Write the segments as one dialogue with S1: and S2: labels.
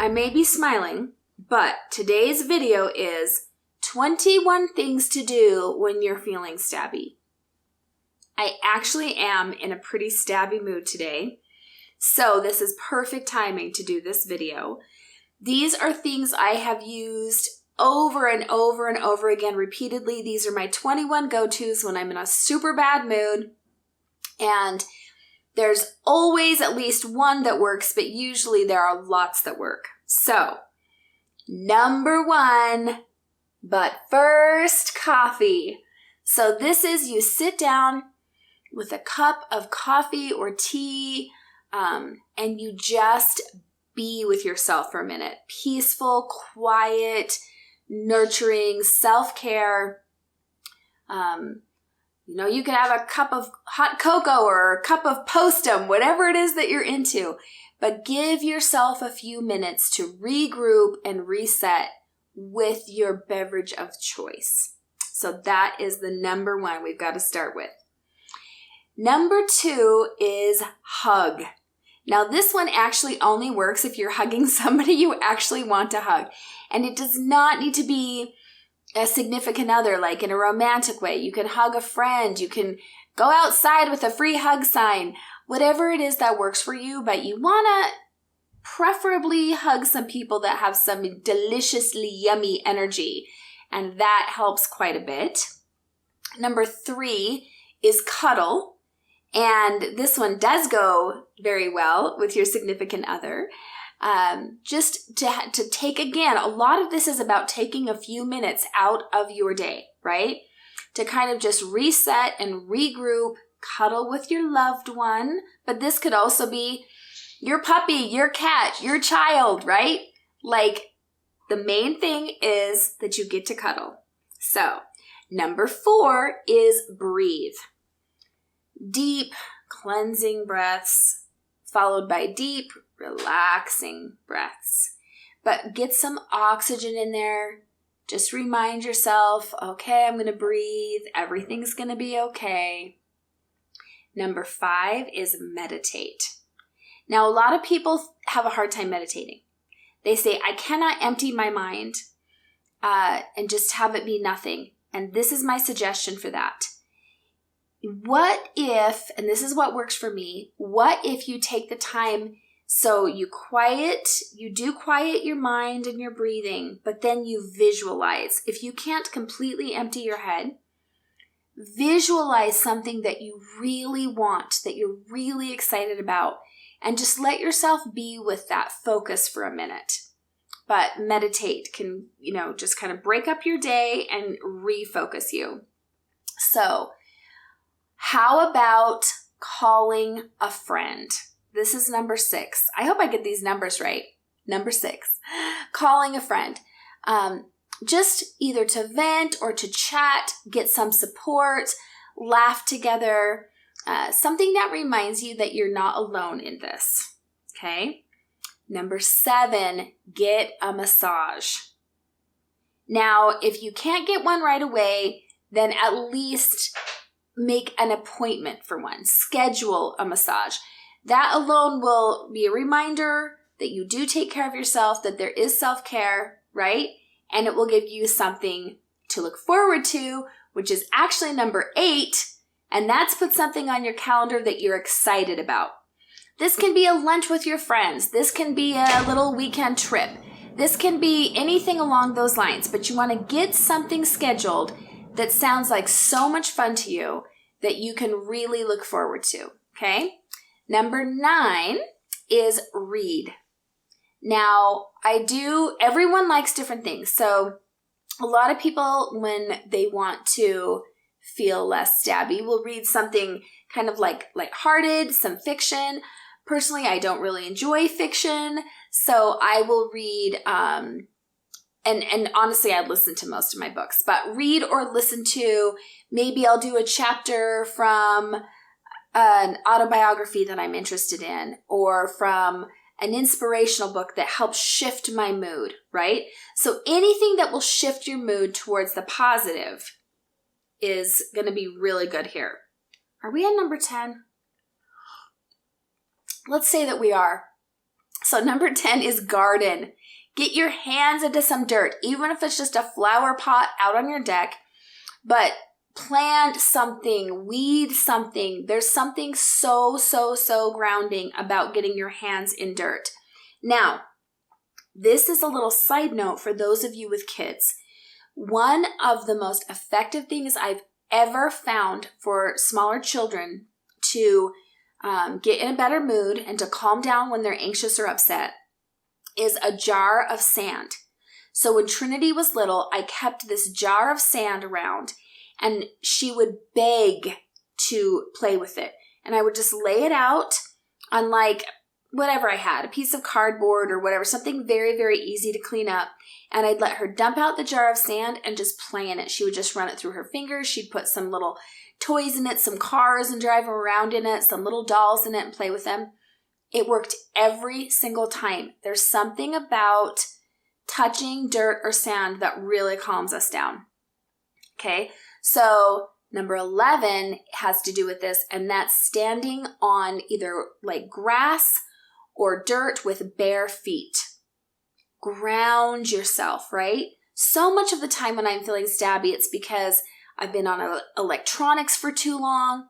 S1: I may be smiling, but today's video is 21 things to do when you're feeling stabby. I actually am in a pretty stabby mood today, so this is perfect timing to do this video. These are things I have used over and over and over again repeatedly. These are my 21 go-tos when I'm in a super bad mood, and there's always at least one that works, but usually there are lots that work. So, number 1, but first, coffee. So this is you sit down with a cup of coffee or tea, and you just be with yourself for a minute. Peaceful, quiet, nurturing, self-care. You can have a cup of hot cocoa or a cup of Postum, whatever it is that you're into. But give yourself a few minutes to regroup and reset with your beverage of choice. So that is the number 1 we've got to start with. Number 2 is hug. Now this one actually only works if you're hugging somebody you actually want to hug. And it does not need to be a significant other, like in a romantic way. You can hug a friend. You can go outside with a free hug sign. Whatever it is that works for you, but you want to preferably hug some people that have some deliciously yummy energy. And that helps quite a bit. Number 3 is cuddle. And this one does go very well with your significant other. Just to take, again, a lot of this is about taking a few minutes out of your day, right? To kind of just reset and regroup, cuddle with your loved one. But this could also be your puppy, your cat, your child, right? Like, the main thing is that you get to cuddle. So, number 4 is breathe. Deep, cleansing breaths, followed by deep, relaxing breaths. But get some oxygen in there. Just remind yourself, okay, I'm going to breathe. Everything's going to be okay. Number 5 is meditate. Now, a lot of people have a hard time meditating. They say, I cannot empty my mind and just have it be nothing. And this is my suggestion for that. What if, and this is what works for me, what if you take the time so you do quiet your mind and your breathing, but then you visualize. If you can't completely empty your head, visualize something that you really want, that you're really excited about, and just let yourself be with that focus for a minute. But meditate can, just kind of break up your day and refocus you. So, how about calling a friend? This is number 6. I hope I get these numbers right. Number 6, calling a friend. Just either to vent or to chat, get some support, laugh together, something that reminds you that you're not alone in this, okay? Number 7, get a massage. Now, if you can't get one right away, then at least make an appointment for one. Schedule a massage. That alone will be a reminder that you do take care of yourself, that there is self-care, right? And it will give you something to look forward to, which is actually number 8, and that's put something on your calendar that you're excited about. This can be a lunch with your friends. This can be a little weekend trip. This can be anything along those lines, but you want to get something scheduled that sounds like so much fun to you that you can really look forward to, okay? Number 9 is read. Now, everyone likes different things. So a lot of people, when they want to feel less stabby, will read something kind of like lighthearted, some fiction. Personally, I don't really enjoy fiction, so I will read, and honestly, I listen to most of my books, but read or listen to, maybe I'll do a chapter from an autobiography that I'm interested in, or from an inspirational book that helps shift my mood, right? So anything that will shift your mood towards the positive is going to be really good here. Are we on number 10? Let's say that we are. So number 10 is garden. Get your hands into some dirt, even if it's just a flower pot out on your deck. But plant something, weed something. There's something so grounding about getting your hands in dirt. Now, this is a little side note for those of you with kids. One of the most effective things I've ever found for smaller children to get in a better mood and to calm down when they're anxious or upset is a jar of sand. So when Trinity was little, I kept this jar of sand around, and she would beg to play with it. And I would just lay it out on like whatever I had, a piece of cardboard or whatever, something very easy to clean up. And I'd let her dump out the jar of sand and just play in it. She would just run it through her fingers. She'd put some little toys in it, some cars, and drive them around in it, some little dolls in it and play with them. It worked every single time. There's something about touching dirt or sand that really calms us down. Okay, so number 11 has to do with this, and that's standing on either like grass or dirt with bare feet. Ground yourself, right? So much of the time when I'm feeling stabby, it's because I've been on electronics for too long.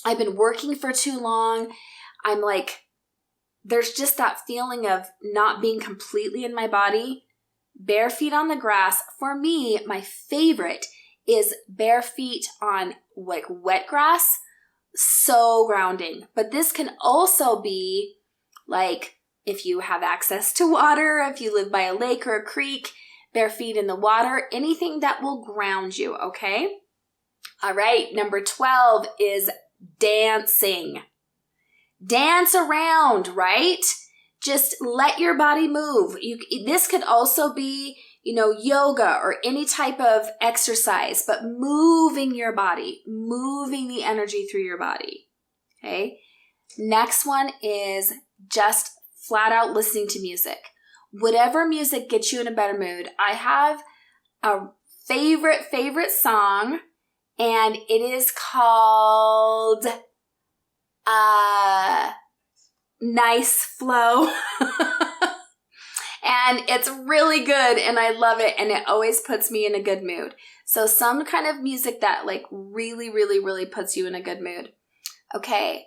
S1: I've been working for too long. I'm like, there's just that feeling of not being completely in my body. Bare feet on the grass. For me, my favorite is bare feet on like wet grass. So grounding. But this can also be like if you have access to water, if you live by a lake or a creek, bare feet in the water, anything that will ground you, okay? All right, number 12 is dancing. Dance around, right? Just let your body move. This could also be, yoga or any type of exercise, but moving your body, moving the energy through your body, okay? Next one is just flat out listening to music. Whatever music gets you in a better mood. I have a favorite song, and it is called Nice Flow. And it's really good, and I love it, and it always puts me in a good mood. So some kind of music that like really puts you in a good mood. Okay,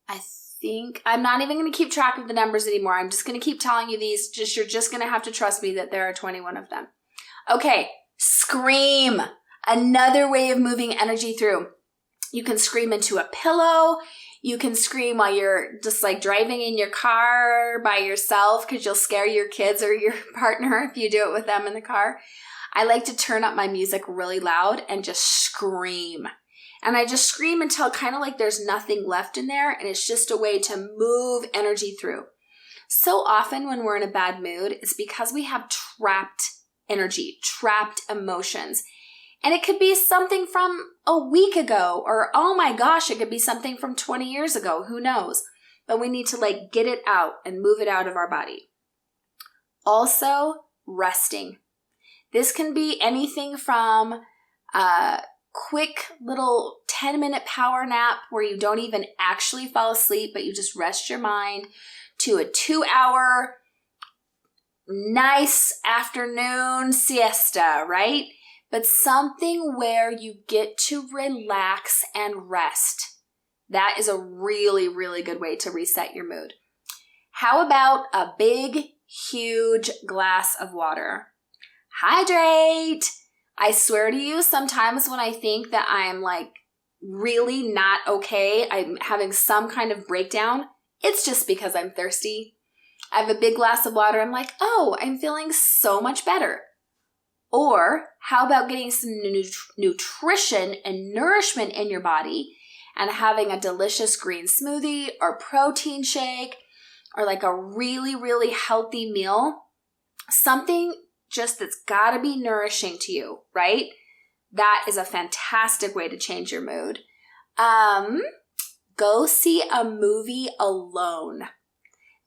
S1: I think I'm not even going to keep track of the numbers anymore. I'm just going to keep telling you these. You're just going to have to trust me that there are 21 of them. Okay, scream. Another way of moving energy through. You can scream into a pillow. You can scream while you're just like driving in your car by yourself because you'll scare your kids or your partner if you do it with them in the car. I like to turn up my music really loud and just scream. And I just scream until kind of like there's nothing left in there, and it's just a way to move energy through. So often when we're in a bad mood, it's because we have trapped energy, trapped emotions. And it could be something from a week ago, or oh my gosh, it could be something from 20 years ago. Who knows? But we need to like get it out and move it out of our body. Also, resting. This can be anything from a quick little 10-minute power nap where you don't even actually fall asleep, but you just rest your mind, to a 2-hour nice afternoon siesta, right? But something where you get to relax and rest. That is a really good way to reset your mood. How about a big, huge glass of water? Hydrate! I swear to you, sometimes when I think that I'm like really not okay, I'm having some kind of breakdown, it's just because I'm thirsty. I have a big glass of water, I'm like, oh, I'm feeling so much better. Or how about getting some nutrition and nourishment in your body and having a delicious green smoothie or protein shake or like a really healthy meal? Something just that's got to be nourishing to you, right? That is a fantastic way to change your mood. Go see a movie alone.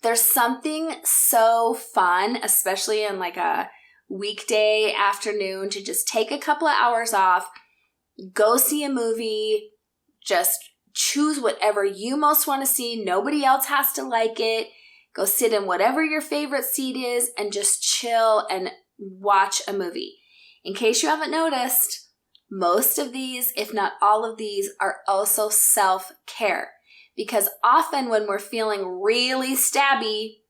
S1: There's something so fun, especially in like a weekday afternoon, to just take a couple of hours off, go see a movie, just choose whatever you most want to see. Nobody else has to like it. Go sit in whatever your favorite seat is and just chill and watch a movie. In case you haven't noticed, most of these, if not all of these, are also self-care. Because often when we're feeling really stabby,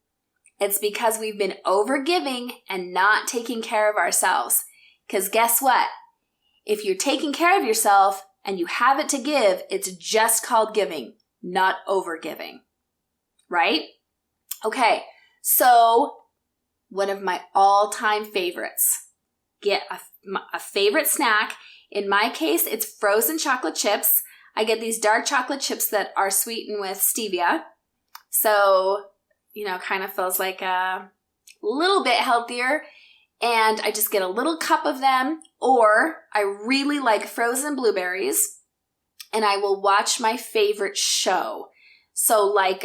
S1: it's because we've been overgiving and not taking care of ourselves. Because guess what? If you're taking care of yourself and you have it to give, it's just called giving, not overgiving. Right? Okay, so one of my all-time favorites. Get a favorite snack. In my case, it's frozen chocolate chips. I get these dark chocolate chips that are sweetened with stevia. So, kind of feels like a little bit healthier. And I just get a little cup of them. Or I really like frozen blueberries. And I will watch my favorite show. So like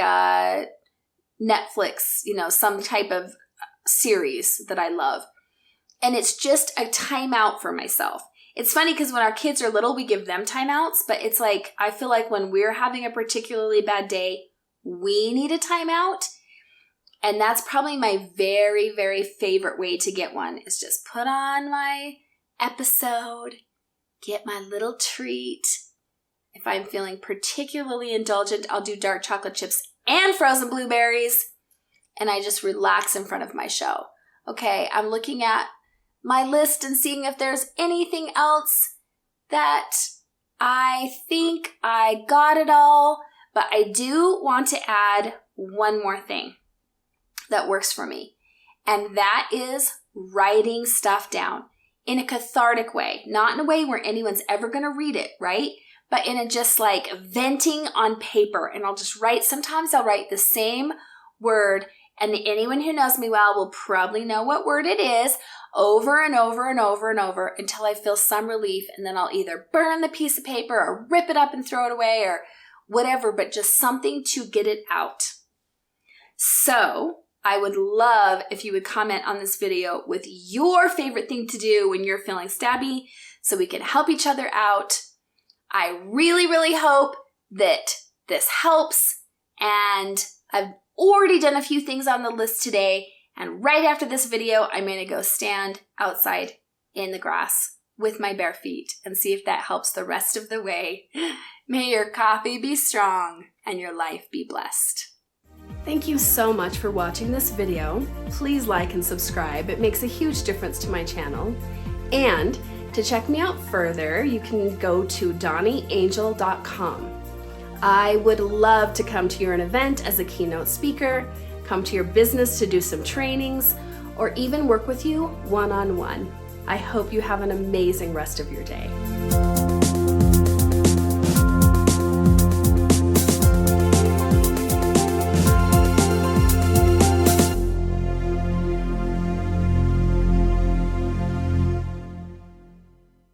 S1: Netflix, some type of series that I love. And it's just a timeout for myself. It's funny because when our kids are little, we give them timeouts, but it's like, I feel like when we're having a particularly bad day, we need a timeout. And that's probably my very, very favorite way to get one is just put on my episode, get my little treat. If I'm feeling particularly indulgent, I'll do dark chocolate chips and frozen blueberries. And I just relax in front of my show. Okay, I'm looking at my list and seeing if there's anything else that I think I got it all, but I do want to add one more thing that works for me, and that is writing stuff down in a cathartic way, not in a way where anyone's ever going to read it, right? But in a just like venting on paper, and I'll just write, sometimes I'll write the same word, and anyone who knows me well will probably know what word it is, over and over and over and over until I feel some relief, and then I'll either burn the piece of paper or rip it up and throw it away or whatever, but just something to get it out. So I would love if you would comment on this video with your favorite thing to do when you're feeling stabby so we can help each other out. I really, really hope that this helps, and I've already done a few things on the list today. And right after this video, I'm going to go stand outside in the grass with my bare feet and see if that helps the rest of the way. May your coffee be strong and your life be blessed.
S2: Thank you so much for watching this video. Please like and subscribe. It makes a huge difference to my channel. And to check me out further, you can go to DawniAngel.com. I would love to come to your event as a keynote speaker, come to your business to do some trainings, or even work with you one-on-one. I hope you have an amazing rest of your day.